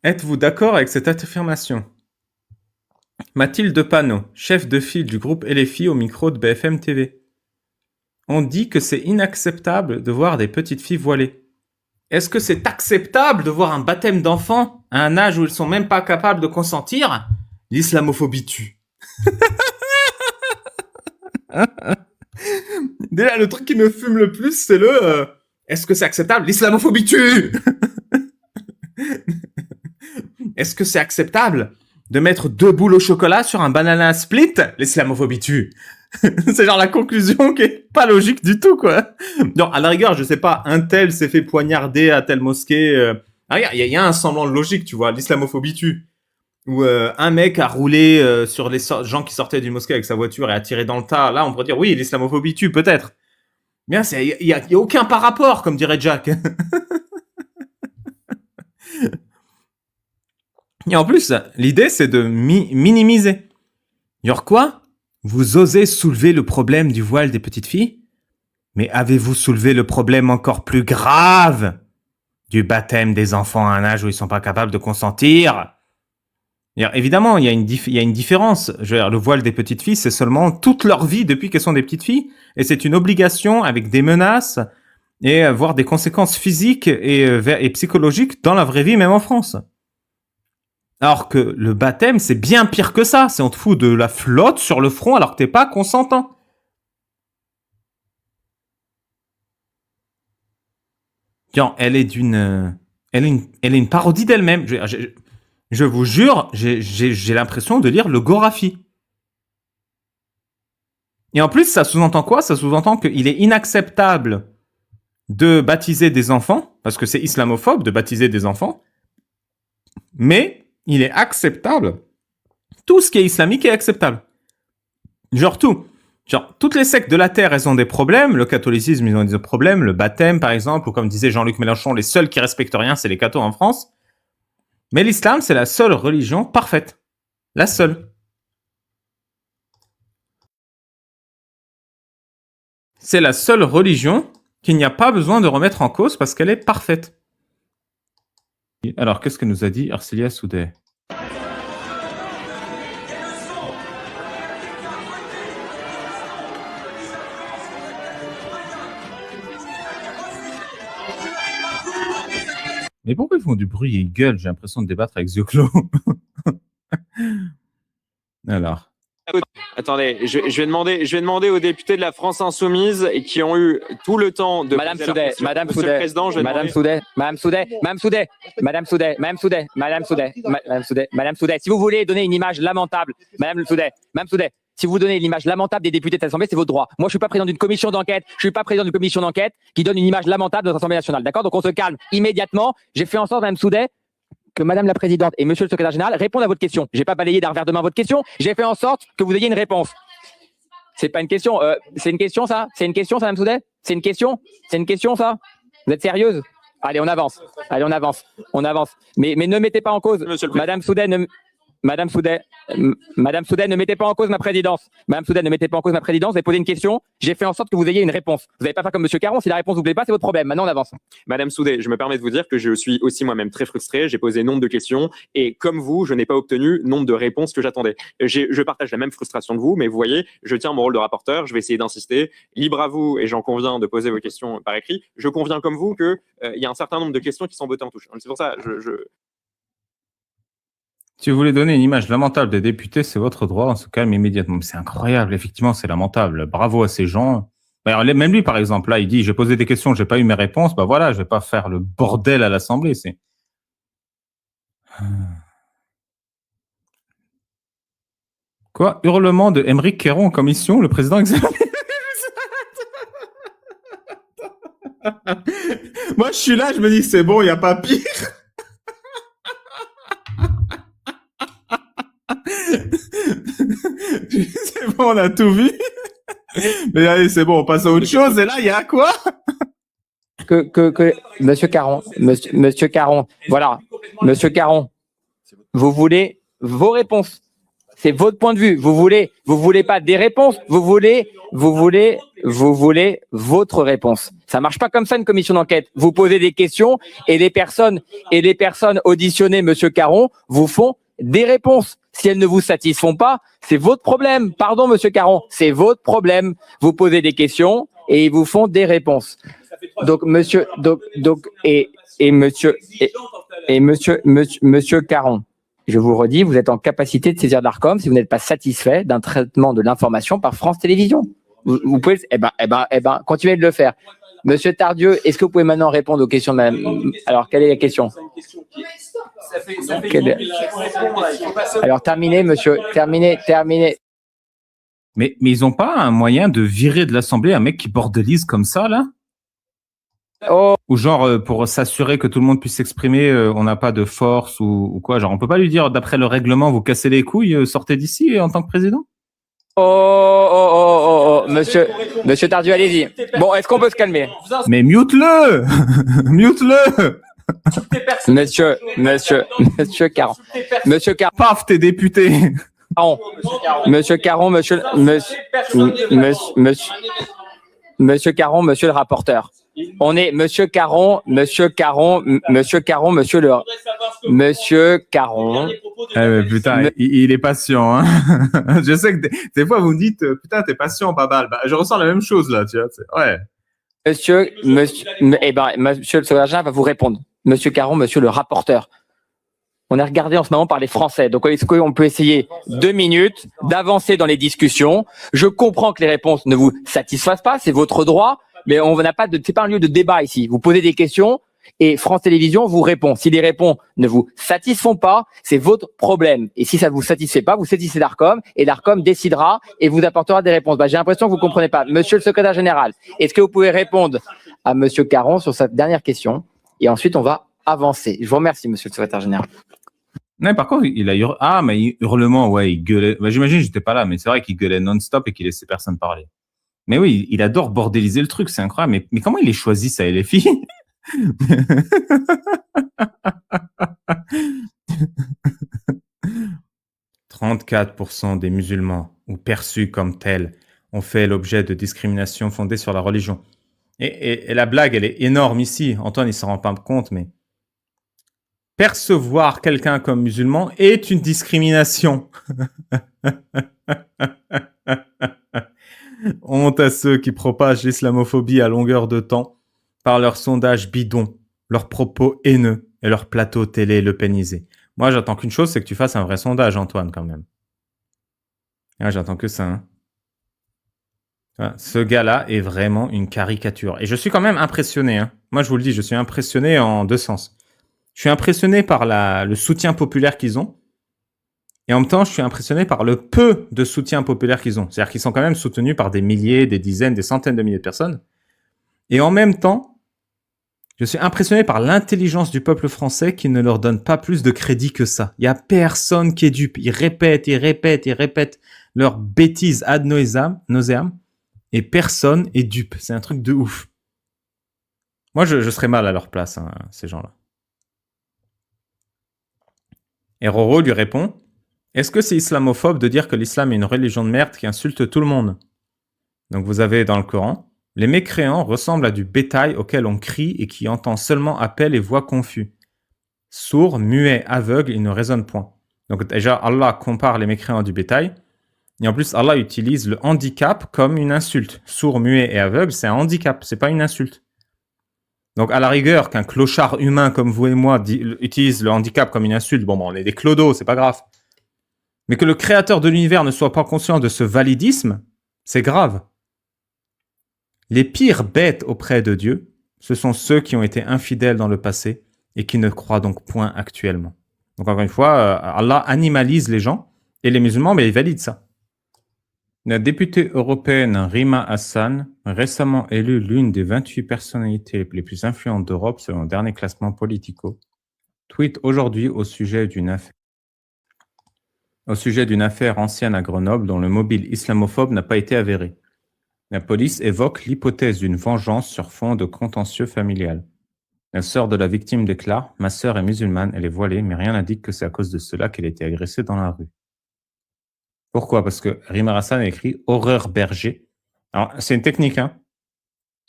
Êtes-vous d'accord avec cette affirmation? Mathilde Panot, chef de file du groupe LFI au micro de BFM TV. On dit que c'est inacceptable de voir des petites filles voilées. Est-ce que c'est acceptable de voir un baptême d'enfants à un âge où ils sont même pas capables de consentir? L'islamophobie tue. Déjà, le truc qui me fume le plus, c'est est-ce que c'est acceptable? L'islamophobie tue. Est-ce que c'est acceptable de mettre 2 boules au chocolat sur un banana split? L'islamophobie tue. C'est genre la conclusion qui est pas logique du tout, quoi. Non, à la rigueur, je sais pas, un tel s'est fait poignarder à telle mosquée. Regarde, il y a un semblant de logique, tu vois. L'islamophobie tue. Ou un mec a roulé sur les gens qui sortaient d'une mosquée avec sa voiture et a tiré dans le tas. Là, on pourrait dire oui, l'islamophobie tue, peut-être. Mais il y a aucun par rapport, comme dirait Jack. Et en plus, l'idée, c'est de minimiser. Genre quoi? Vous osez soulever le problème du voile des petites filles? Mais avez-vous soulevé le problème encore plus grave du baptême des enfants à un âge où ils sont pas capables de consentir? Alors, évidemment, il y a une différence. Je veux dire, le voile des petites filles, c'est seulement toute leur vie depuis qu'elles sont des petites filles. Et c'est une obligation avec des menaces et voire des conséquences physiques et psychologiques dans la vraie vie, même en France. Alors que le baptême, c'est bien pire que ça. C'est on te fout de la flotte sur le front alors que t'es pas consentant. Tiens, elle est une parodie d'elle-même. Je vous jure, j'ai l'impression de lire le Gorafi. Et en plus, ça sous-entend quoi? Ça sous-entend qu'il est inacceptable de baptiser des enfants, parce que c'est islamophobe de baptiser des enfants, mais il est acceptable. Tout ce qui est islamique est acceptable. Genre tout. Genre, toutes les sectes de la Terre, elles ont des problèmes. Le catholicisme, ils ont des problèmes. Le baptême, par exemple, ou comme disait Jean-Luc Mélenchon, les seuls qui respectent rien, c'est les cathos en France. Mais l'islam, c'est la seule religion parfaite. La seule. C'est la seule religion qu'il n'y a pas besoin de remettre en cause parce qu'elle est parfaite. Alors, qu'est-ce que nous a dit Arcelia Soudet? Mais pourquoi ils font du bruit et ils gueulent? J'ai l'impression de débattre avec Zioclo. Alors. Attendez, je vais demander aux députés de la France Insoumise et qui ont eu tout le temps de. Madame Soudet, Madame Soudet, Madame Soudet, si vous voulez donner une image lamentable, Madame Soudet, si vous donnez l'image lamentable des députés de l'Assemblée, c'est votre droit. Moi, je suis pas président d'une commission d'enquête, qui donne une image lamentable de notre Assemblée nationale, d'accord? Donc on se calme immédiatement. J'ai fait en sorte, Madame Soudet, que Madame la Présidente et Monsieur le Secrétaire Général répondent à votre question. J'ai pas balayé d'un revers de main votre question. J'ai fait en sorte que vous ayez une réponse. C'est pas une question. C'est une question, ça? C'est une question, ça, Madame Soudet? C'est une question? C'est une question, ça? Vous êtes sérieuse? Allez, on avance. Mais ne mettez pas en cause. Madame Soudet, Madame Soudet, ne mettez pas en cause ma présidence. Madame Soudet, ne mettez pas en cause ma présidence. Vous avez posé une question. J'ai fait en sorte que vous ayez une réponse. Vous n'allez pas faire comme Monsieur Caron. Si la réponse vous plaît pas, c'est votre problème. Maintenant, on avance. Madame Soudet, je me permets de vous dire que je suis aussi moi-même très frustré. J'ai posé nombre de questions et comme vous, je n'ai pas obtenu nombre de réponses que j'attendais. Je partage la même frustration que vous, mais vous voyez, je tiens mon rôle de rapporteur. Je vais essayer d'insister. Libre à vous, et j'en conviens, de poser vos questions par écrit. Je conviens comme vous que il y a un certain nombre de questions qui sont bottées en touche. C'est pour ça, Si vous voulez donner une image lamentable des députés, c'est votre droit, on se calme immédiatement. C'est incroyable, effectivement, c'est lamentable. Bravo à ces gens. Alors, même lui, par exemple, là, il dit, j'ai posé des questions, j'ai pas eu mes réponses, bah voilà, je vais pas faire le bordel à l'Assemblée, c'est... Quoi? Hurlement de Émeric Caron en commission, le président examine... Moi, je suis là, je me dis, c'est bon, il n'y a pas pire. C'est bon, on a tout vu. Mais allez, c'est bon, on passe à autre chose. Et là, il y a quoi? Monsieur Caron, voilà, Monsieur Caron, vous voulez vos réponses. C'est votre point de vue. Vous voulez pas des réponses. Vous voulez votre réponse. Ça marche pas comme ça une commission d'enquête. Vous posez des questions et les personnes auditionnées, Monsieur Caron, vous font des réponses. Si elles ne vous satisfont pas, c'est votre problème. Pardon, Monsieur Caron, c'est votre problème. Vous posez des questions et ils vous font des réponses. Donc, Monsieur Caron, je vous redis, vous êtes en capacité de saisir l'Arcom si vous n'êtes pas satisfait d'un traitement de l'information par France Télévisions. Vous pouvez, continuez de le faire. Monsieur Tardieu, est-ce que vous pouvez maintenant répondre aux questions de madame? Alors, quelle est la question? Alors, terminez, monsieur, terminez. Mais ils ont pas un moyen de virer de l'Assemblée un mec qui bordelise comme ça, là? Oh, Ou genre, pour s'assurer que tout le monde puisse s'exprimer, on n'a pas de force ou quoi? Genre, on peut pas lui dire, d'après le règlement, vous cassez les couilles, sortez d'ici en tant que président? monsieur Tardieu, allez-y. Bon, est-ce qu'on peut se calmer? Mais mute-le! Mute-le! Monsieur Caron. Paf, t'es député! Monsieur Caron, monsieur le rapporteur. On est Monsieur Caron, Monsieur Caron. Putain, il est patient, hein. Je sais que des fois vous me dites, putain, t'es patient, Babal. Bah, je ressens la même chose là, tu vois. Ouais. Monsieur le secrétaire général va vous répondre. Monsieur Caron, monsieur le rapporteur. On est regardé en ce moment par les Français. Donc, est-ce qu'on peut essayer 2 minutes d'avancer dans les discussions? Je comprends que les réponses ne vous satisfassent pas, c'est votre droit, mais on n'a pas c'est pas un lieu de débat ici. Vous posez des questions et France Télévisions vous répond. Si les réponses ne vous satisfont pas, c'est votre problème. Et si ça ne vous satisfait pas, vous saisissez l'Arcom et l'Arcom décidera et vous apportera des réponses. J'ai l'impression que vous comprenez pas. Monsieur le secrétaire général, est-ce que vous pouvez répondre à Monsieur Caron sur sa dernière question? Et ensuite, on va avancer. Je vous remercie, monsieur le secrétaire général. Non, par contre, il a hurlé. Ah, mais hurlement, ouais, il gueulait. Bah, j'imagine, j'étais pas là, mais c'est vrai qu'il gueulait non-stop et qu'il laissait personne parler. Mais oui, il adore bordéliser le truc, c'est incroyable. Mais comment il est choisi, ça, LFI? 34% des musulmans, ou perçus comme tels, ont fait l'objet de discrimination fondée sur la religion. Et la blague, elle est énorme ici. Antoine, il s'en rend pas compte, mais percevoir quelqu'un comme musulman est une discrimination. Honte à ceux qui propagent l'islamophobie à longueur de temps par leurs sondages bidons, leurs propos haineux et leurs plateaux télé lepénisés. Moi, j'attends qu'une chose, c'est que tu fasses un vrai sondage, Antoine, quand même. Ah, j'attends que ça. Hein. Voilà. Ce gars-là est vraiment une caricature. Et je suis quand même impressionné. Hein. Moi, je vous le dis, je suis impressionné en 2 sens. Je suis impressionné par le soutien populaire qu'ils ont. Et en même temps, je suis impressionné par le peu de soutien populaire qu'ils ont. C'est-à-dire qu'ils sont quand même soutenus par des milliers, des dizaines, des centaines de milliers de personnes. Et en même temps, je suis impressionné par l'intelligence du peuple français qui ne leur donne pas plus de crédit que ça. Il n'y a personne qui est dupe. Ils répètent leurs bêtises ad nauseam et personne est dupe. C'est un truc de ouf. Moi, je serais mal à leur place, hein, ces gens-là. Et Roro lui répond « Est-ce que c'est islamophobe de dire que l'islam est une religion de merde qui insulte tout le monde ?» Donc vous avez dans le Coran « Les mécréants ressemblent à du bétail auquel on crie et qui entend seulement appel et voix confus. Sourds, muets, aveugles, ils ne raisonnent point. » Donc déjà, Allah compare les mécréants du bétail. Et en plus, Allah utilise le handicap comme une insulte. Sourd, muet et aveugle, c'est un handicap, c'est pas une insulte. Donc, à la rigueur, qu'un clochard humain comme vous et moi utilise le handicap comme une insulte, bon, on est des clodos, c'est pas grave. Mais que le créateur de l'univers ne soit pas conscient de ce validisme, c'est grave. Les pires bêtes auprès de Dieu, ce sont ceux qui ont été infidèles dans le passé et qui ne croient donc point actuellement. Donc, encore une fois, Allah animalise les gens et les musulmans, mais ils valident ça. La députée européenne Rima Hassan, récemment élue l'une des 28 personnalités les plus influentes d'Europe selon le dernier classement Politico, tweet aujourd'hui au sujet d'une affaire ancienne à Grenoble dont le mobile islamophobe n'a pas été avéré. La police évoque l'hypothèse d'une vengeance sur fond de contentieux familial. La sœur de la victime déclare « Ma sœur est musulmane, elle est voilée, mais rien n'indique que c'est à cause de cela qu'elle a été agressée dans la rue. » Pourquoi? Parce que Rima Hassan a écrit horreur berger. Alors, c'est une technique, hein.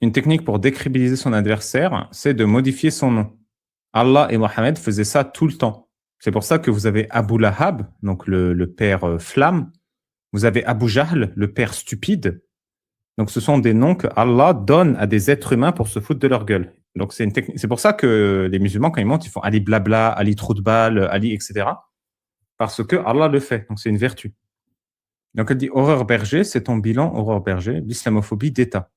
Une technique pour décrédibiliser son adversaire, c'est de modifier son nom. Allah et Mohammed faisaient ça tout le temps. C'est pour ça que vous avez Abu Lahab, donc le père flamme. Vous avez Abu Jahl, le père stupide. Donc, ce sont des noms que Allah donne à des êtres humains pour se foutre de leur gueule. Donc, c'est une technique. C'est pour ça que les musulmans, quand ils montent, ils font Ali Blabla, Ali Trou de Balle, Ali, etc. Parce que Allah le fait. Donc, c'est une vertu. Donc, elle dit horreur berger, c'est ton bilan, horreur berger, l'islamophobie d'État.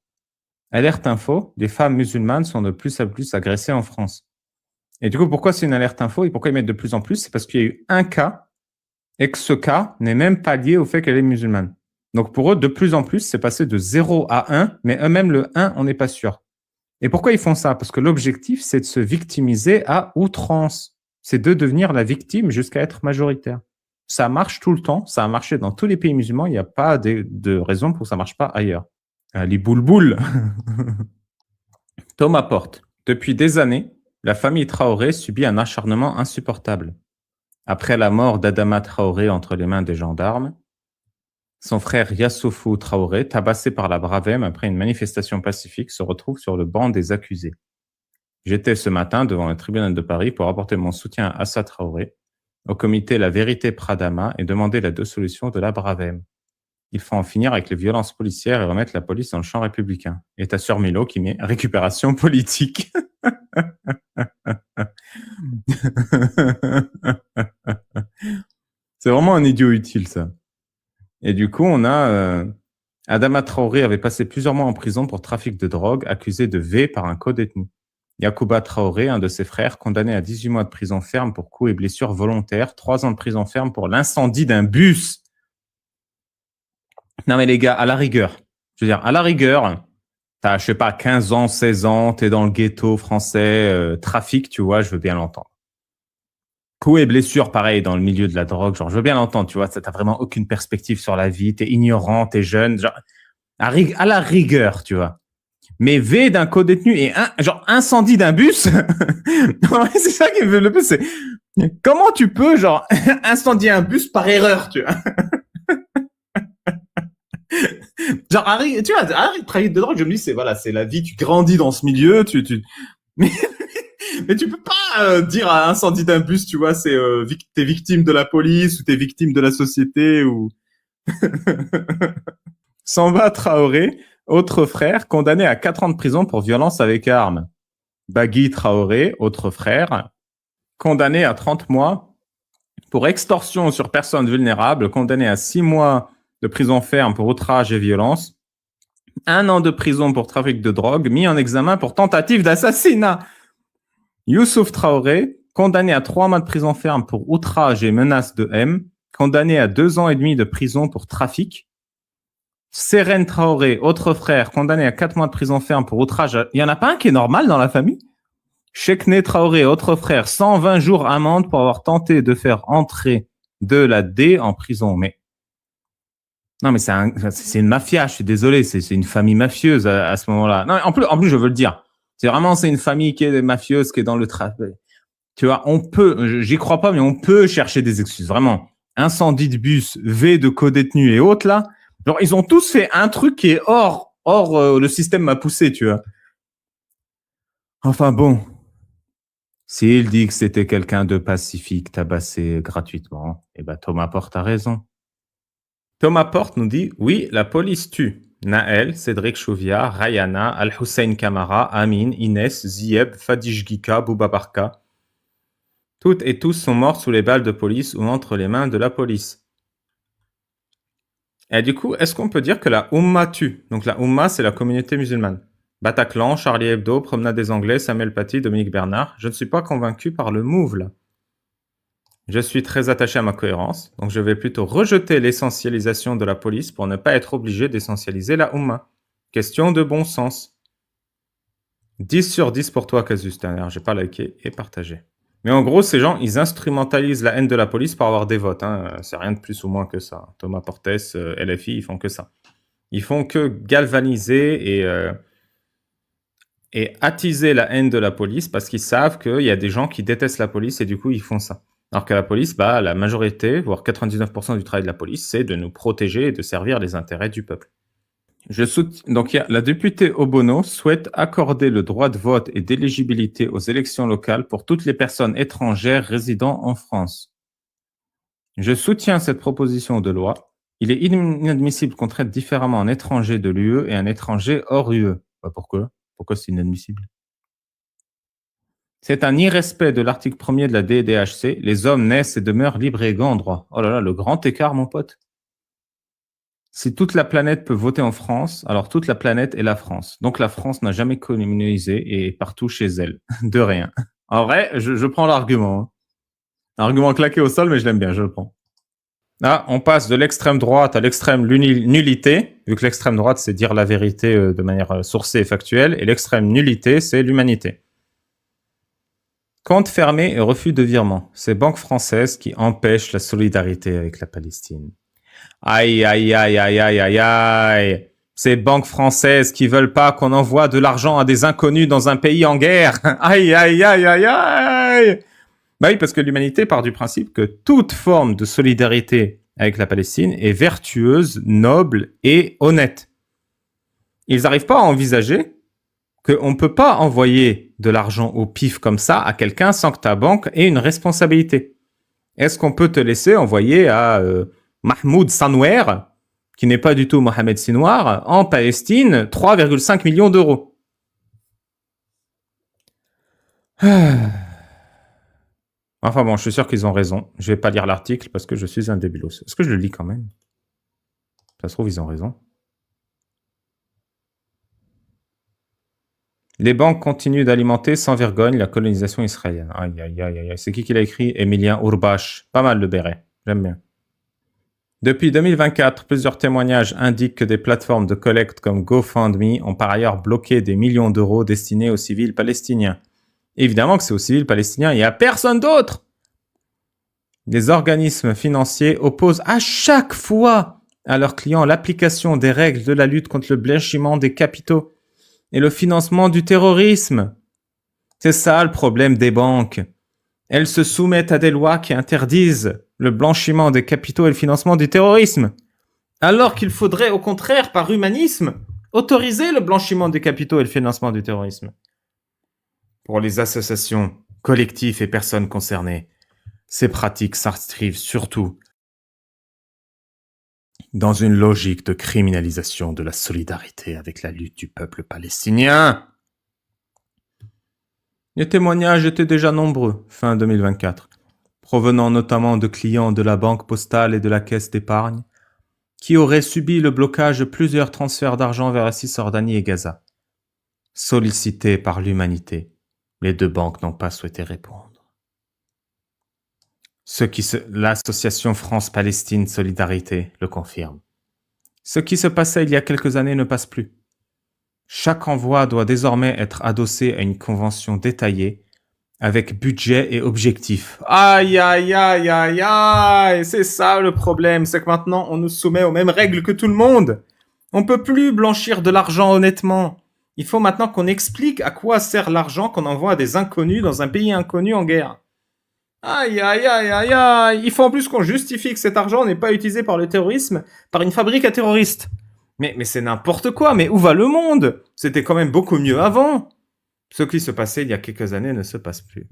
Alerte info, les femmes musulmanes sont de plus en plus agressées en France. Et du coup, pourquoi c'est une alerte info et pourquoi ils mettent de plus en plus? C'est parce qu'il y a eu un cas et que ce cas n'est même pas lié au fait qu'elle est musulmane. Donc pour eux, de plus en plus, c'est passé de 0 à 1, mais eux-mêmes, le 1, on n'est pas sûr. Et pourquoi ils font ça? Parce que l'objectif, c'est de se victimiser à outrance. C'est de devenir la victime jusqu'à être majoritaire. Ça marche tout le temps, ça a marché dans tous les pays musulmans, il n'y a pas de raison pour que ça ne marche pas ailleurs. Les boulboules. Thomas Porte. Depuis des années, la famille Traoré subit un acharnement insupportable. Après la mort d'Adama Traoré entre les mains des gendarmes, son frère Yassoufou Traoré, tabassé par la Bravem après une manifestation pacifique, se retrouve sur le banc des accusés. J'étais ce matin devant le tribunal de Paris pour apporter mon soutien à Assa Traoré, au comité La Vérité Pradama et demander la dissolution de la Bravem. Il faut en finir avec les violences policières et remettre la police dans le champ républicain. Et t'as sur Milo qui met récupération politique. C'est vraiment un idiot utile, ça. Et du coup, on a Adama Traoré avait passé plusieurs mois en prison pour trafic de drogue, accusé de V par un co-détenu. Yacouba Traoré, un de ses frères, condamné à 18 mois de prison ferme pour coups et blessures volontaires, 3 ans de prison ferme pour l'incendie d'un bus. Non mais les gars, à la rigueur, je veux dire, à la rigueur, t'as, je sais pas, 15 ans, 16 ans, t'es dans le ghetto français, trafic, tu vois, je veux bien l'entendre. Coups et blessures, pareil, dans le milieu de la drogue, genre, je veux bien l'entendre, tu vois, t'as vraiment aucune perspective sur la vie, t'es ignorant, t'es jeune, genre, à la rigueur, tu vois. Mais V d'un co-détenu et genre, incendie d'un bus, c'est ça qui me fait le plus, c'est, comment tu peux, genre, incendier un bus par erreur, tu vois. Genre, tu vois, trafic de drogue, je me dis, c'est, voilà, c'est la vie, tu grandis dans ce milieu, mais, mais tu peux pas dire à incendie d'un bus, tu vois, c'est, t'es victime de la police, ou t'es victime de la société, ou... Samba Traoré, autre frère, condamné à 4 ans de prison pour violence avec arme. Bagui Traoré, autre frère, condamné à 30 mois pour extorsion sur personnes vulnérables, condamné à 6 mois de prison ferme pour outrage et violence, 1 an de prison pour trafic de drogue, mis en examen pour tentative d'assassinat. Youssouf Traoré, condamné à 3 mois de prison ferme pour outrage et menace de haine, condamné à 2 ans et demi de prison pour trafic. Seren Traoré, autre frère, condamné à 4 mois de prison ferme pour outrage. Il y en a pas un qui est normal dans la famille? Chekne Traoré, autre frère, 120 jours amende pour avoir tenté de faire entrer de la D en prison. Mais non, mais c'est une mafia. Je suis désolé, c'est une famille mafieuse à ce moment-là. Non, en plus, je veux le dire. C'est une famille qui est mafieuse, qui est dans le trafic. Tu vois, on peut, j'y crois pas, mais on peut chercher des excuses. Vraiment, incendie de bus, V de co-détenus et autres là. Genre, ils ont tous fait un truc qui est hors le système m'a poussé, tu vois. Enfin bon, s'il dit que c'était quelqu'un de pacifique tabassé gratuitement, eh ben Thomas Porte a raison. Thomas Porte nous dit, oui, la police tue. Naël, Cédric Chouviat, Rayana, Al-Hussein Kamara, Amin, Inès, Zieb, Fadij Gika, Boubabarka. Toutes et tous sont morts sous les balles de police ou entre les mains de la police. Et du coup, est-ce qu'on peut dire que la Oumma tue? Donc la Oumma, c'est la communauté musulmane. Bataclan, Charlie Hebdo, Promenade des Anglais, Samuel Paty, Dominique Bernard. Je ne suis pas convaincu par le move là. Je suis très attaché à ma cohérence, donc je vais plutôt rejeter l'essentialisation de la police pour ne pas être obligé d'essentialiser la Oumma. Question de bon sens. 10 sur 10 pour toi, Casus. D'ailleurs, j'ai pas liké et partagé. Mais en gros, ces gens, ils instrumentalisent la haine de la police pour avoir des votes. Hein. C'est rien de plus ou moins que ça. Thomas Portes, LFI, ils font que ça. Ils font que galvaniser et attiser la haine de la police parce qu'ils savent qu'il y a des gens qui détestent la police et du coup, ils font ça. Alors qu'à la police, la majorité, voire 99% du travail de la police, c'est de nous protéger et de servir les intérêts du peuple. Donc, la députée Obono souhaite accorder le droit de vote et d'éligibilité aux élections locales pour toutes les personnes étrangères résidant en France. Je soutiens cette proposition de loi. Il est inadmissible qu'on traite différemment un étranger de l'UE et un étranger hors UE. Pourquoi? Pourquoi c'est inadmissible? C'est un irrespect de l'article 1er de la DDHC. Les hommes naissent et demeurent libres et égaux en droit. Oh là là, le grand écart, mon pote. Si toute la planète peut voter en France, alors toute la planète est la France. Donc la France n'a jamais colonisé et est partout chez elle. De rien. En vrai, je prends l'argument. Hein. Argument claqué au sol, mais je l'aime bien, je le prends. Là, on passe de l'extrême droite à l'extrême nullité, vu que l'extrême droite, c'est dire la vérité de manière sourcée et factuelle, et l'extrême nullité, c'est l'humanité. Compte fermé et refus de virement. C'est banques françaises qui empêchent la solidarité avec la Palestine. Aïe, aïe, aïe, aïe, aïe, aïe, aïe. Ces banques françaises qui veulent pas qu'on envoie de l'argent à des inconnus dans un pays en guerre. Aïe, aïe, aïe, aïe, aïe. Oui, parce que l'humanité part du principe que toute forme de solidarité avec la Palestine est vertueuse, noble et honnête. Ils n'arrivent pas à envisager qu'on ne peut pas envoyer de l'argent au pif comme ça à quelqu'un sans que ta banque ait une responsabilité. Est-ce qu'on peut te laisser envoyer à Mahmoud Sanouer, qui n'est pas du tout Mohamed Sinwar, en Palestine, 3,5 millions d'euros? Enfin bon, je suis sûr qu'ils ont raison. Je vais pas lire l'article parce que je suis un débilos. Est-ce que je le lis quand même? Ça se trouve, ils ont raison. Les banques continuent d'alimenter sans vergogne la colonisation israélienne. Aïe, aïe, aïe, aïe. C'est qui l'a écrit? Emilien Ourbache. Pas mal le béret. J'aime bien. Depuis 2024, plusieurs témoignages indiquent que des plateformes de collecte comme GoFundMe ont par ailleurs bloqué des millions d'euros destinés aux civils palestiniens. Évidemment que c'est aux civils palestiniens, il n'y a personne d'autre. Les organismes financiers opposent à chaque fois à leurs clients l'application des règles de la lutte contre le blanchiment des capitaux et le financement du terrorisme. C'est ça le problème des banques. Elles se soumettent à des lois qui interdisent le blanchiment des capitaux et le financement du terrorisme. Alors qu'il faudrait au contraire, par humanisme, autoriser le blanchiment des capitaux et le financement du terrorisme. Pour les associations, collectifs et personnes concernées, ces pratiques s'inscrivent surtout dans une logique de criminalisation de la solidarité avec la lutte du peuple palestinien. Les témoignages étaient déjà nombreux, fin 2024, provenant notamment de clients de la Banque Postale et de la Caisse d'épargne, qui auraient subi le blocage de plusieurs transferts d'argent vers la Cisjordanie et Gaza. Sollicités par l'humanité, les deux banques n'ont pas souhaité répondre. L'association France-Palestine Solidarité le confirme. Ce qui se passait il y a quelques années ne passe plus. Chaque envoi doit désormais être adossé à une convention détaillée avec budget et objectifs. Aïe, aïe, aïe, aïe, aïe, c'est ça le problème, c'est que maintenant on nous soumet aux mêmes règles que tout le monde. On peut plus blanchir de l'argent honnêtement. Il faut maintenant qu'on explique à quoi sert l'argent qu'on envoie à des inconnus dans un pays inconnu en guerre. Aïe, aïe, aïe, aïe, aïe. Il faut en plus qu'on justifie que cet argent n'est pas utilisé par le terrorisme, par une fabrique à terroristes. Mais c'est n'importe quoi, mais où va le monde? C'était quand même beaucoup mieux avant. Ce qui se passait il y a quelques années ne se passe plus.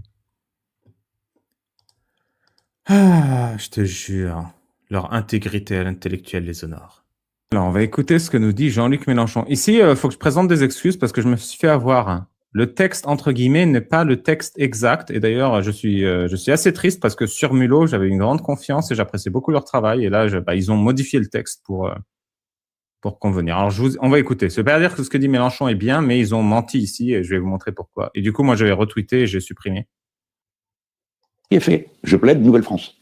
Ah, je te jure, leur intégrité intellectuelle les honore. Alors, on va écouter ce que nous dit Jean-Luc Mélenchon. Ici, il faut que je présente des excuses parce que je me suis fait avoir. Le texte, entre guillemets, n'est pas le texte exact. Et d'ailleurs, je suis assez triste parce que sur Mulot, j'avais une grande confiance et j'appréciais beaucoup leur travail. Et là, ils ont modifié le texte pour convenir. Alors, on va écouter. Ça veut pas dire que ce que dit Mélenchon est bien, mais ils ont menti ici et je vais vous montrer pourquoi. Et du coup, moi, j'avais retweeté et j'ai supprimé. Qui est fait. Je plaide Nouvelle-France.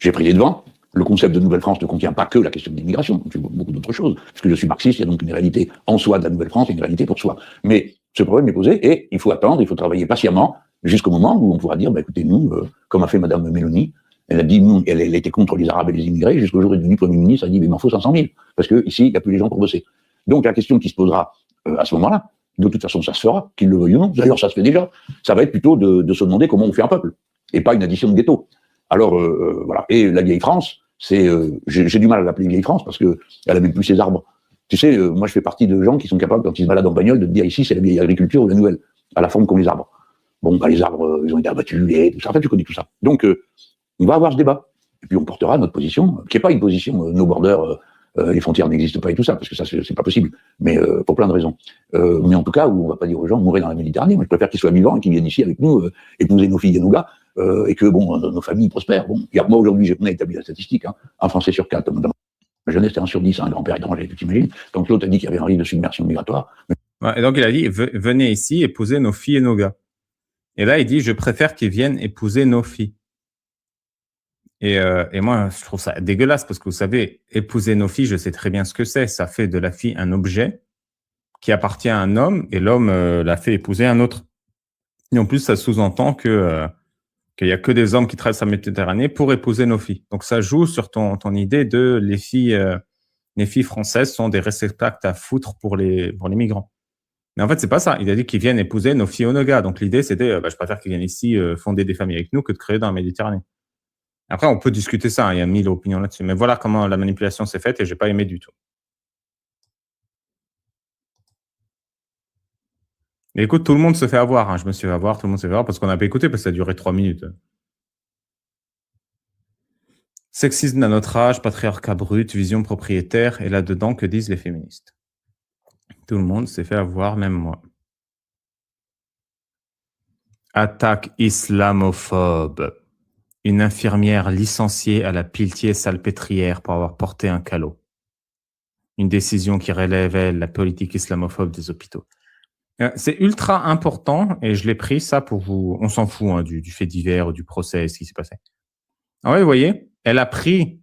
J'ai pris les devants. Le concept de Nouvelle-France ne contient pas que la question de l'immigration, il beaucoup d'autres choses. Parce que je suis marxiste, il y a donc une réalité en soi de la Nouvelle-France et une réalité pour soi. Mais ce problème est posé et il faut attendre, il faut travailler patiemment jusqu'au moment où on pourra dire, écoutez, nous, comme a fait Madame Mélanie, elle a dit, nous, elle était contre les Arabes et les immigrés, jusqu'au jour où elle est devenue Premier ministre, elle a dit, mais il m'en faut 500 000. Parce que ici, il n'y a plus les gens pour bosser. Donc la question qui se posera à ce moment-là, de toute façon, ça se fera, qu'il le veuille ou non. D'ailleurs, ça se fait déjà. Ça va être plutôt de se demander comment on fait un peuple et pas une addition de ghetto. Alors, voilà. Et la vieille France, c'est, j'ai du mal à l'appeler vieille France parce que elle a même plus ses arbres. Tu sais, moi, je fais partie de gens qui sont capables, quand ils se baladent en bagnole, de te dire ici, c'est la vieille agriculture ou la nouvelle, à la forme qu'ont les arbres. Bon, bah, les arbres, ils ont été abattus, et tout ça. En fait, tu connais tout ça. Donc, on va avoir ce débat. Et puis, on portera notre position, qui n'est pas une position, no border, les frontières n'existent pas et tout ça, parce que ça, c'est pas possible. Mais, pour plein de raisons. Mais en tout cas, où on va pas dire aux gens, mourrez dans la Méditerranée. Moi, je préfère qu'ils soient vivants et qu'ils viennent ici avec nous, épouser nos filles et nos gars, et que, bon, nos familles prospèrent. Bon, moi, aujourd'hui, on a établi la statistique, hein, un Français sur 4, dans ma jeunesse, c'était 1 sur 10, un grand-père étranger, tu t'imagines. Donc, l'autre a dit qu'il y avait un risque de submersion migratoire. Ouais, et donc, il a dit, venez ici épouser nos filles et nos gars. Et là, il dit, je préfère qu'ils viennent épouser nos filles. Et moi, je trouve ça dégueulasse parce que vous savez, épouser nos filles, je sais très bien ce que c'est. Ça fait de la fille un objet qui appartient à un homme et l'homme l'a fait épouser un autre. Et en plus, ça sous-entend que qu'il y a que des hommes qui traversent la Méditerranée pour épouser nos filles. Donc, ça joue sur ton idée de les filles françaises sont des réceptacles à foutre pour les migrants. Mais en fait, c'est pas ça. Il a dit qu'ils viennent épouser nos filles et nos gars. Donc, l'idée, c'était, je préfère qu'ils viennent ici fonder des familles avec nous que de créer dans la Méditerranée. Après, on peut discuter ça, hein, il y a 1000 opinions là-dessus. Mais voilà comment la manipulation s'est faite et j'ai pas aimé du tout. Mais écoute, tout le monde se fait avoir. Hein. Je me suis fait avoir, tout le monde se fait avoir parce qu'on n'a pas écouté parce que ça a duré 3 minutes. Sexisme à notre âge, patriarcat brut, vision propriétaire. Et là-dedans, que disent les féministes? Tout le monde s'est fait avoir, même moi. Attaque islamophobe. Une infirmière licenciée à la Pitié-Salpêtrière pour avoir porté un calot. Une décision qui révèle la politique islamophobe des hôpitaux. C'est ultra important et je l'ai pris ça pour vous. On s'en fout hein, du fait divers, du procès, ce qui s'est passé. Ah ouais, vous voyez, elle a pris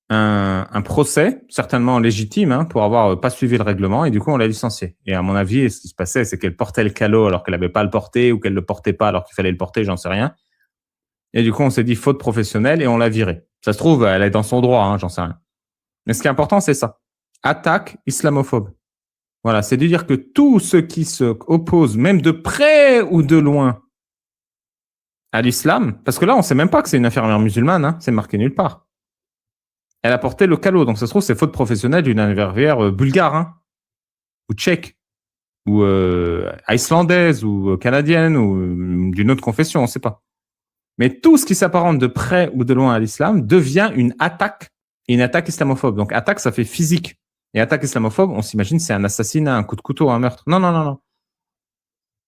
un procès, certainement légitime, hein, pour avoir pas suivi le règlement et du coup on l'a licenciée. Et à mon avis, ce qui se passait, c'est qu'elle portait le calot alors qu'elle n'avait pas à le porter ou qu'elle le portait pas alors qu'il fallait le porter, j'en sais rien. Et du coup, on s'est dit faute professionnelle et on l'a virée. Ça se trouve, elle est dans son droit, hein, j'en sais rien. Mais ce qui est important, c'est ça. Attaque islamophobe. Voilà, c'est de dire que tous ceux qui se opposent, même de près ou de loin, à l'islam, parce que là, on sait même pas que c'est une infirmière musulmane, hein, c'est marqué nulle part. Elle a porté le calot, donc ça se trouve, c'est faute professionnelle d'une infirmière bulgare, hein, ou tchèque, ou islandaise, ou canadienne, ou d'une autre confession, on sait pas. Mais tout ce qui s'apparente de près ou de loin à l'islam devient une attaque islamophobe. Donc attaque, ça fait physique. Et attaque islamophobe, on s'imagine, c'est un assassinat, un coup de couteau, un meurtre. Non, non, non, non.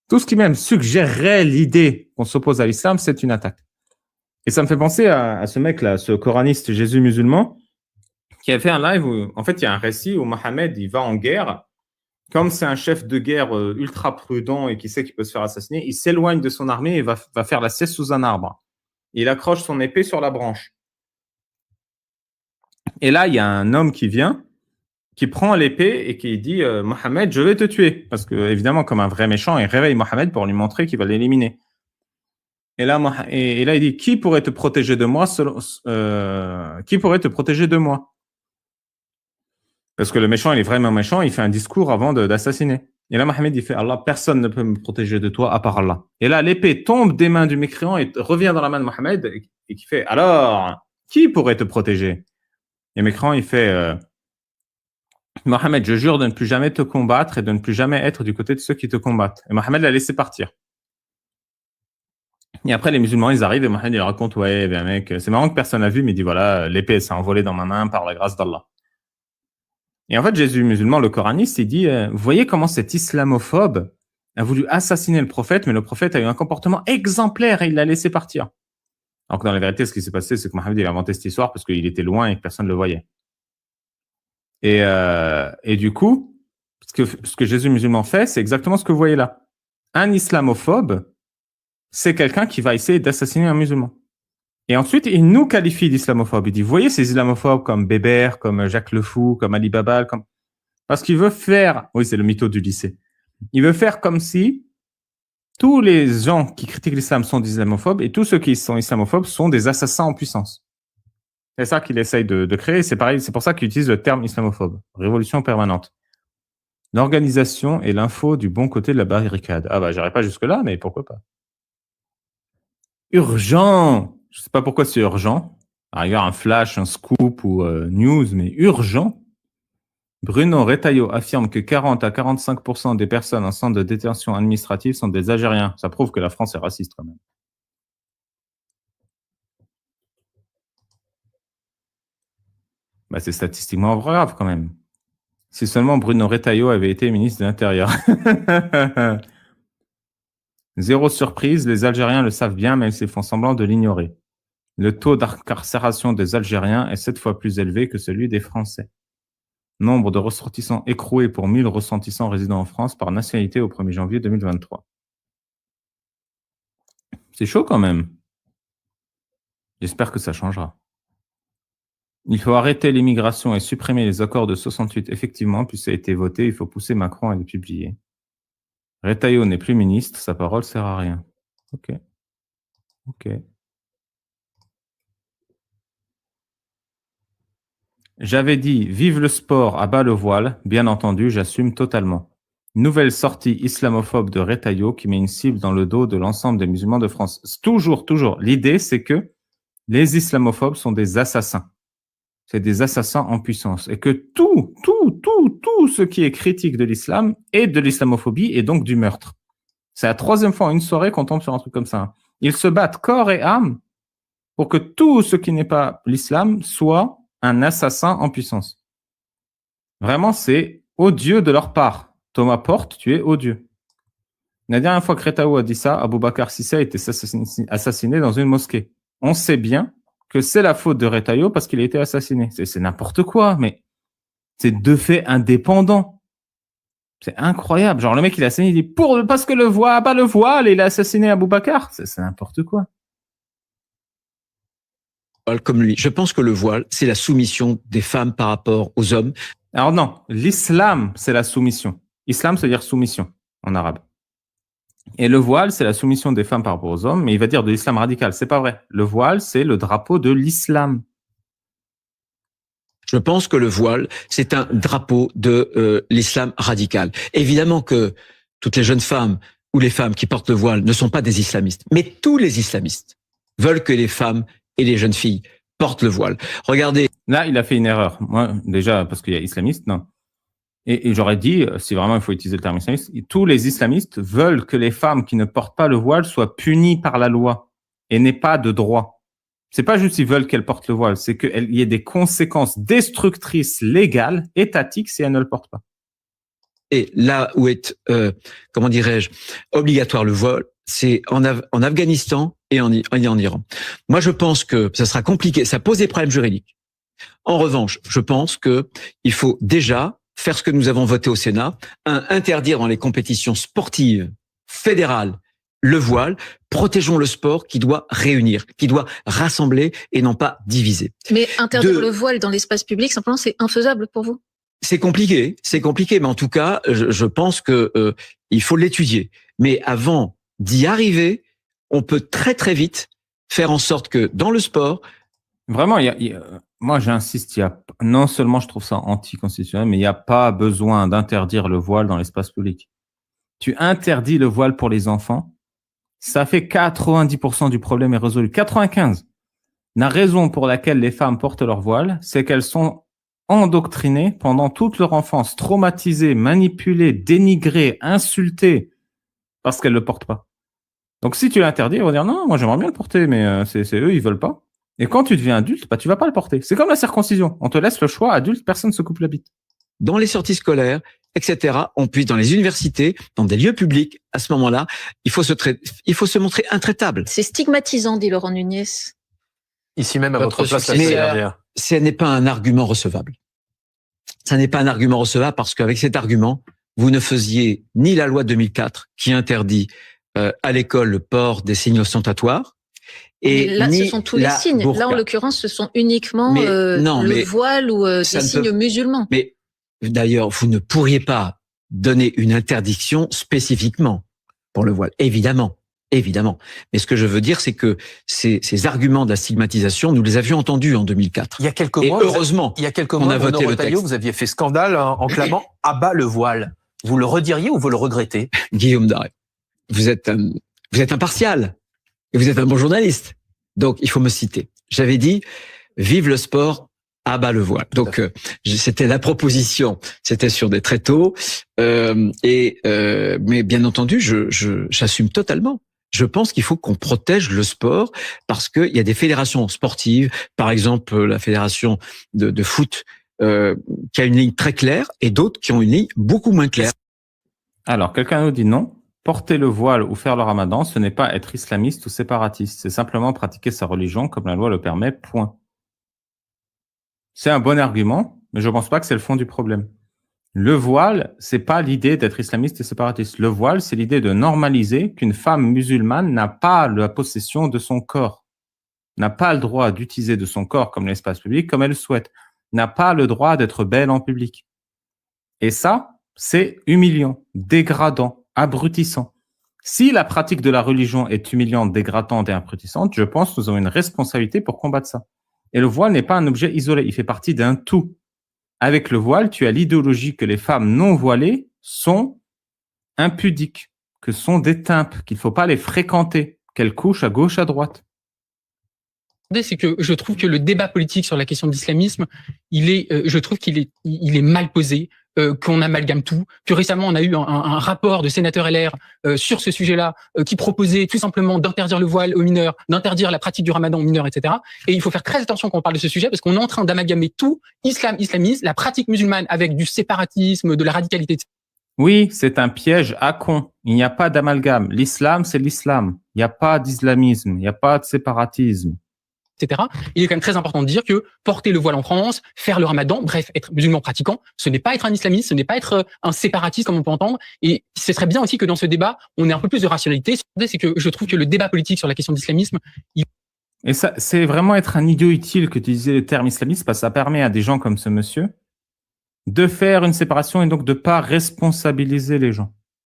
Tout ce qui même suggérerait l'idée qu'on s'oppose à l'islam, c'est une attaque. Et ça me fait penser à ce mec-là, ce coraniste Jésus musulman, qui a fait un live où, en fait, il y a un récit où Mohamed, il va en guerre. Comme c'est un chef de guerre ultra prudent et qui sait qu'il peut se faire assassiner, il s'éloigne de son armée et va faire la sieste sous un arbre. Il accroche son épée sur la branche. Et là, il y a un homme qui vient, qui prend l'épée et qui dit Mohamed, je vais te tuer. Parce que, évidemment, comme un vrai méchant, il réveille Mohamed pour lui montrer qu'il va l'éliminer. Et là, il dit qui pourrait te protéger de moi qui pourrait te protéger de moi? Parce que le méchant, il est vraiment méchant, il fait un discours avant d'assassiner. Et là, Mohamed, il fait Allah, personne ne peut me protéger de toi à part Allah. Et là, l'épée tombe des mains du mécréant et revient dans la main de Mohamed et qui fait alors, qui pourrait te protéger? Et le mécréant, il fait Mohamed, je jure de ne plus jamais te combattre et de ne plus jamais être du côté de ceux qui te combattent. Et Mohamed l'a laissé partir. Et après, les musulmans, ils arrivent et Mohamed, il raconte ouais, ben mec, c'est marrant que personne n'a vu, mais il dit voilà, l'épée s'est envolée dans ma main par la grâce d'Allah. Et en fait, Jésus musulman, le coraniste, il dit vous voyez comment cet islamophobe a voulu assassiner le prophète, mais le prophète a eu un comportement exemplaire et il l'a laissé partir. Alors que dans la vérité, ce qui s'est passé, c'est que Mohamed il a inventé cette histoire parce qu'il était loin et que personne ne le voyait. Et du coup, ce que Jésus musulman fait, c'est exactement ce que vous voyez là. Un islamophobe, c'est quelqu'un qui va essayer d'assassiner un musulman. Et ensuite, il nous qualifie d'islamophobes. Il dit, vous voyez ces islamophobes comme Bébert, comme Jacques le Fou, comme Ali Babal, comme... Parce qu'il veut faire, oui, c'est le mytho du lycée. Il veut faire comme si tous les gens qui critiquent l'islam sont des islamophobes et tous ceux qui sont islamophobes sont des assassins en puissance. C'est ça qu'il essaye de créer. C'est pareil, c'est pour ça qu'il utilise le terme islamophobe. Révolution permanente. L'organisation et l'info du bon côté de la barricade. Ah bah, j'irai pas jusque-là, mais pourquoi pas. Urgent! Je sais pas pourquoi c'est urgent. À rigueur, un flash, un scoop ou news, mais urgent. Bruno Retailleau affirme que 40 à 45% des personnes en centre de détention administrative sont des Algériens. Ça prouve que la France est raciste quand même. Bah, c'est statistiquement grave quand même. Si seulement Bruno Retailleau avait été ministre de l'Intérieur. Zéro surprise, les Algériens le savent bien, mais ils font semblant de l'ignorer. Le taux d'incarcération des Algériens est 7 fois plus élevé que celui des Français. Nombre de ressortissants écroués pour 1000 ressortissants résidant en France par nationalité au 1er janvier 2023. C'est chaud quand même. J'espère que ça changera. Il faut arrêter l'immigration et supprimer les accords de 68. Effectivement, puis ça a été voté, il faut pousser Macron à les publier. Retailleau n'est plus ministre, sa parole sert à rien. Ok. J'avais dit vive le sport, à bas le voile. Bien entendu, j'assume totalement. Nouvelle sortie islamophobe de Retailleau qui met une cible dans le dos de l'ensemble des musulmans de France. Toujours. L'idée, c'est que les islamophobes sont des assassins. C'est des assassins en puissance. Et que tout ce qui est critique de l'islam est de l'islamophobie et donc du meurtre. C'est la 3e fois en une soirée qu'on tombe sur un truc comme ça. Ils se battent corps et âme pour que tout ce qui n'est pas l'islam soit un assassin en puissance. Vraiment, c'est odieux de leur part. Thomas Porte, tu es odieux. La dernière fois que Retailleau a dit ça, Aboubacar Sissé a été assassiné dans une mosquée. On sait bien que c'est la faute de Retailleau parce qu'il a été assassiné. C'est n'importe quoi, mais c'est 2 faits indépendants. C'est incroyable. Genre, le mec, il a assassiné, il dit parce que le voile, il a assassiné Aboubacar. C'est n'importe quoi. Comme lui. Je pense que le voile, c'est la soumission des femmes par rapport aux hommes. Alors non, l'islam, c'est la soumission. Islam, ça veut dire soumission en arabe. Et le voile, c'est la soumission des femmes par rapport aux hommes, mais il va dire de l'islam radical. C'est pas vrai. Le voile, c'est le drapeau de l'islam. Je pense que le voile, c'est un drapeau de l'islam radical. Évidemment que toutes les jeunes femmes ou les femmes qui portent le voile ne sont pas des islamistes, mais tous les islamistes veulent que les femmes et les jeunes filles portent le voile. Regardez. Là, il a fait une erreur. Moi, déjà, parce qu'il y a islamiste, non. Et j'aurais dit, si vraiment il faut utiliser le terme islamiste, tous les islamistes veulent que les femmes qui ne portent pas le voile soient punies par la loi et n'aient pas de droit. C'est pas juste qu'ils veulent qu'elles portent le voile, c'est qu'il y ait des conséquences destructrices légales, étatiques, si elles ne le portent pas. Et là où est, comment dirais-je, obligatoire le voile, c'est en Afghanistan et en Iran. Moi, je pense que ça sera compliqué, ça pose des problèmes juridiques. En revanche, je pense que il faut déjà faire ce que nous avons voté au Sénat, interdire dans les compétitions sportives fédérales le voile, protégeons le sport qui doit réunir, qui doit rassembler et non pas diviser. Mais interdire le voile dans l'espace public, simplement, c'est infaisable pour vous? C'est compliqué, mais en tout cas, je pense que il faut l'étudier. Mais avant d'y arriver, on peut très très vite faire en sorte que dans le sport, vraiment, moi j'insiste, non seulement je trouve ça anticonstitutionnel, mais il n'y a pas besoin d'interdire le voile dans l'espace public. Tu interdis le voile pour les enfants, ça fait 90% du problème est résolu. 95%. La raison pour laquelle les femmes portent leur voile, c'est qu'elles sont endoctrinées pendant toute leur enfance, traumatisées, manipulées, dénigrées, insultées, parce qu'elles le portent pas. Donc si tu l'interdis, ils vont dire non, moi j'aimerais bien le porter, mais c'est eux, ils veulent pas. Et quand tu deviens adulte, bah tu vas pas le porter. C'est comme la circoncision. On te laisse le choix, adulte, personne ne se coupe la bite. Dans les sorties scolaires, etc., on puisse, dans les universités, dans des lieux publics, à ce moment-là, il faut se montrer intraitable. C'est stigmatisant, dit Laurent Nunez. Ici même, à votre place, la mais ce n'est pas un argument recevable. Ça n'est pas un argument recevable parce qu'avec cet argument, vous ne faisiez ni la loi de 2004 qui interdit à l'école le port des signes ostentatoires. Et là, ce sont tous les signes. Burqa. Là, en l'occurrence, ce sont uniquement le voile ou des signes musulmans. Mais d'ailleurs, vous ne pourriez pas donner une interdiction spécifiquement pour le voile. Évidemment. Mais ce que je veux dire, c'est que ces arguments de la stigmatisation, nous les avions entendus en 2004. Il y a quelques mois, heureusement, il y a quelques mois, Bruno Retailleau, vous aviez fait scandale en clamant « à bas le voile ». Vous le rediriez ou vous le regrettez? Guillaume Darret, vous êtes impartial et vous êtes un bon journaliste. Donc, il faut me citer. J'avais dit, vive le sport, abat le voile. Donc, c'était la proposition. C'était sur des tréteaux. Mais bien entendu, j'assume totalement. Je pense qu'il faut qu'on protège le sport parce qu'il y a des fédérations sportives, par exemple la fédération de foot, qui a une ligne très claire et d'autres qui ont une ligne beaucoup moins claire. Alors, quelqu'un nous dit non. Porter le voile ou faire le ramadan, ce n'est pas être islamiste ou séparatiste. C'est simplement pratiquer sa religion comme la loi le permet, point. C'est un bon argument, mais je pense pas que c'est le fond du problème. Le voile, c'est pas l'idée d'être islamiste et séparatiste. Le voile, c'est l'idée de normaliser qu'une femme musulmane n'a pas la possession de son corps, n'a pas le droit d'utiliser de son corps comme l'espace public comme elle le souhaite, n'a pas le droit d'être belle en public. Et ça, c'est humiliant, dégradant, abrutissant. Si la pratique de la religion est humiliante, dégradante et abrutissante, je pense que nous avons une responsabilité pour combattre ça. Et le voile n'est pas un objet isolé, il fait partie d'un tout. Avec le voile, tu as l'idéologie que les femmes non voilées sont impudiques, que sont des tympes, qu'il ne faut pas les fréquenter, qu'elles couchent à gauche, à droite. C'est que je trouve que le débat politique sur la question de l'islamisme, je trouve qu'il est mal posé, qu'on amalgame tout, que récemment on a eu un rapport de sénateurs LR sur ce sujet-là qui proposait tout simplement d'interdire le voile aux mineurs, d'interdire la pratique du ramadan aux mineurs, etc. Et il faut faire très attention quand on parle de ce sujet parce qu'on est en train d'amalgamer tout, islamisme, la pratique musulmane avec du séparatisme, de la radicalité. Oui, c'est un piège à con. Il n'y a pas d'amalgame. L'islam, c'est l'islam. Il n'y a pas d'islamisme, il n'y a pas de séparatisme. Etc. Il est quand même très important de dire que porter le voile en France, faire le ramadan, bref, être musulman pratiquant, ce n'est pas être un islamiste, ce n'est pas être un séparatiste comme on peut entendre. Et ce serait bien aussi que dans ce débat, on ait un peu plus de rationalité. C'est que je trouve que le débat politique sur la question de l'islamisme... Et ça, c'est vraiment être un idiot utile que tu disais le terme islamiste, parce que ça permet à des gens comme ce monsieur de faire une séparation et donc de pas responsabiliser les gens.